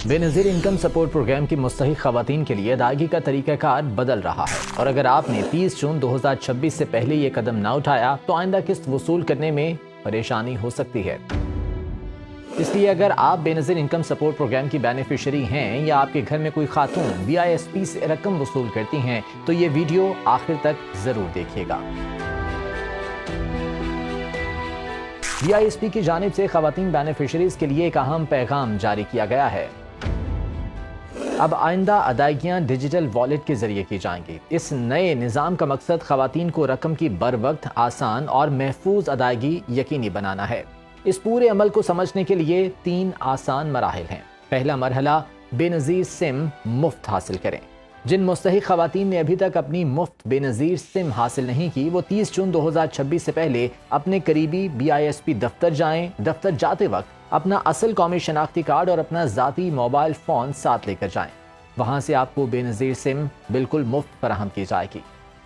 بے نظیر income support programme کی مستحق خواتین کے لیے ادائیگی کا طریقہ کار بدل رہا ہے، اور اگر آپ نے 30 جون 2026 سے پہلے یہ قدم نہ اٹھایا تو آئندہ قسط وصول کرنے میں پریشانی ہو سکتی ہے۔ اس لیے اگر آپ بے نظیر انکم سپورٹ پروگرام کی بینیفیشری ہیں یا آپ کے گھر میں کوئی خاتون BISP سے رقم وصول کرتی ہیں تو یہ ویڈیو آخر تک ضرور دیکھیے گا۔ BISP کی جانب سے خواتین بینیفیشریز کے لیے ایک اہم پیغام جاری کیا گیا ہے۔ اب آئندہ ادائیگیاں ڈیجیٹل والیٹ کے ذریعے کی جائیں گی۔ اس نئے نظام کا مقصد خواتین کو رقم کی بروقت، آسان اور محفوظ ادائیگی یقینی بنانا ہے۔ اس پورے عمل کو سمجھنے کے لیے 3 آسان مراحل ہیں۔ پہلا مرحلہ، بے نظیر سم مفت حاصل کریں۔ جن مستحق خواتین نے ابھی تک اپنی مفت بے نظیر سم حاصل نہیں کی، وہ 30 جون 2026 سے پہلے اپنے قریبی BISP دفتر جائیں۔ دفتر جاتے وقت اپنا اصل قومی شناختی کارڈ اور اپنا ذاتی موبائل فون ساتھ لے کر جائیں۔ وہاں سے آپ کو بے نظیر سم بالکل مفت فراہم کی جائے گی۔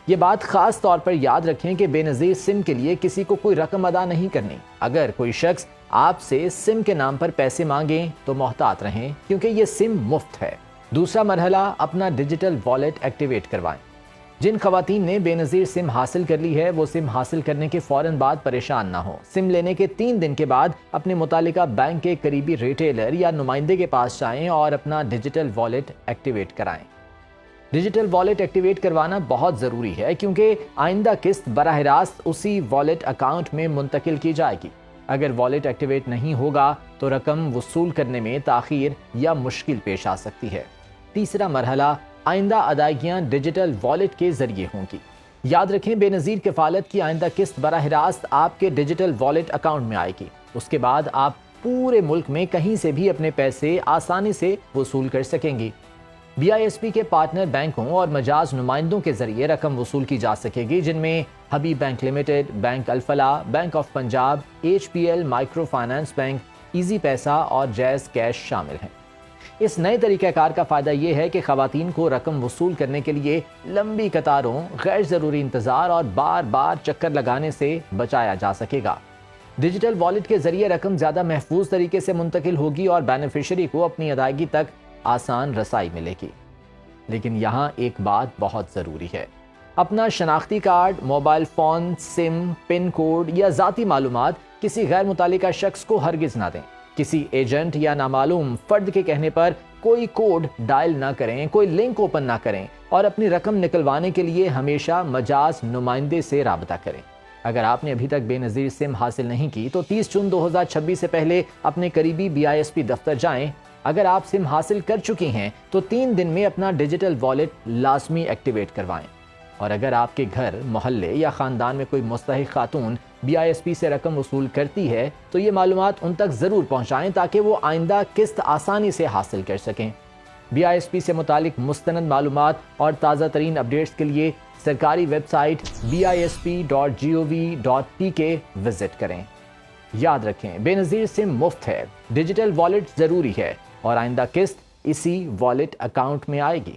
یہ بات خاص طور پر یاد رکھیں کہ بے نظیر سم کے لیے کسی کو کوئی رقم ادا نہیں کرنی۔ اگر کوئی شخص آپ سے سم کے نام پر پیسے مانگیں تو محتاط رہیں، کیونکہ یہ سم مفت ہے۔ دوسرا مرحلہ، اپنا ڈیجیٹل والیٹ ایکٹیویٹ کروائیں۔ جن خواتین نے بے نظیر سم حاصل کر لی ہے وہ سم حاصل کرنے کے فوراً بعد پریشان نہ ہو۔ سم لینے کے 3 دن کے بعد اپنے متعلقہ بینک کے قریبی ریٹیلر یا نمائندے کے پاس جائیں اور اپنا ڈیجیٹل والیٹ ایکٹیویٹ کرائیں۔ ڈیجیٹل والیٹ ایکٹیویٹ کروانا بہت ضروری ہے، کیونکہ آئندہ قسط براہ راست اسی والیٹ اکاؤنٹ میں منتقل کی جائے گی۔ اگر والیٹ ایکٹیویٹ نہیں ہوگا تو رقم وصول کرنے میں تاخیر یا مشکل پیش آ سکتی ہے۔ تیسرا مرحلہ، آئندہ ادائیگیاں ڈیجیٹل والیٹ کے ذریعے ہوں گی۔ یاد رکھیں، بے نظیر کفالت کی آئندہ قسط براہ راست آپ کے ڈیجیٹل والیٹ اکاؤنٹ میں آئے گی۔ اس کے بعد آپ پورے ملک میں کہیں سے بھی اپنے پیسے آسانی سے وصول کر سکیں گی۔ BISP کے پارٹنر بینکوں اور مجاز نمائندوں کے ذریعے رقم وصول کی جا سکے گی، جن میں حبیب bank limited, bank Alfalah, bank of Punjab, HPL micro finance bank, easy پیسہ اور جیز کیش شامل ہیں۔ اس نئے طریقہ کار کا فائدہ یہ ہے کہ خواتین کو رقم وصول کرنے کے لیے لمبی قطاروں، غیر ضروری انتظار اور بار بار چکر لگانے سے بچایا جا سکے گا۔ ڈیجیٹل والیٹ کے ذریعے رقم زیادہ محفوظ طریقے سے منتقل ہوگی اور بینیفیشری کو اپنی ادائیگی تک آسان رسائی ملے گی۔ لیکن یہاں ایک بات بہت ضروری ہے۔ اپنا شناختی کارڈ، موبائل فون، سم، پن کوڈ یا ذاتی معلومات کسی غیر متعلقہ شخص کو ہرگز نہ دیں۔ کسی ایجنٹ یا نامعلوم فرد کے کہنے پر کوئی کوڈ ڈائل نہ کریں، کوئی لنک اوپن نہ کریں، اور اپنی رقم نکلوانے کے لیے ہمیشہ مجاز نمائندے سے رابطہ کریں۔ اگر آپ نے ابھی تک بے نظیر سم حاصل نہیں کی تو 30 جون 2026 سے پہلے اپنے قریبی BISP دفتر جائیں۔ اگر آپ سم حاصل کر چکی ہیں تو 3 دن میں اپنا ڈیجیٹل والیٹ لازمی ایکٹیویٹ کروائیں۔ اور اگر آپ کے گھر، محلے یا خاندان میں کوئی مستحق خاتون BISP سے رقم وصول کرتی ہے تو یہ معلومات ان تک ضرور پہنچائیں تاکہ وہ آئندہ قسط آسانی سے حاصل کر سکیں۔ BISP سے متعلق مستند معلومات اور تازہ ترین اپڈیٹس کے لیے سرکاری ویب سائٹ bisp.gov.pk وزٹ کریں۔ یاد رکھیں، بے نظیر سم مفت ہے، ڈیجیٹل والیٹ ضروری ہے، اور آئندہ قسط اسی والیٹ اکاؤنٹ میں آئے گی۔